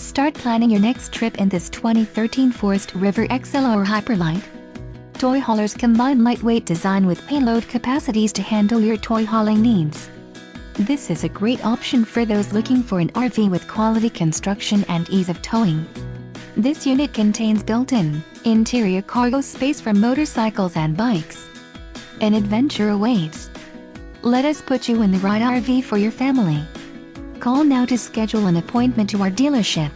Start planning your next trip in this 2013 Forest River XLR Hyperlite. Toy haulers combine lightweight design with payload capacities to handle your toy hauling needs. This is a great option for those looking for an RV with quality construction and ease of towing. This unit contains built-in, interior cargo space for motorcycles and bikes. An adventure awaits. Let us put you in the right RV for your family. Call now to schedule an appointment to our dealership.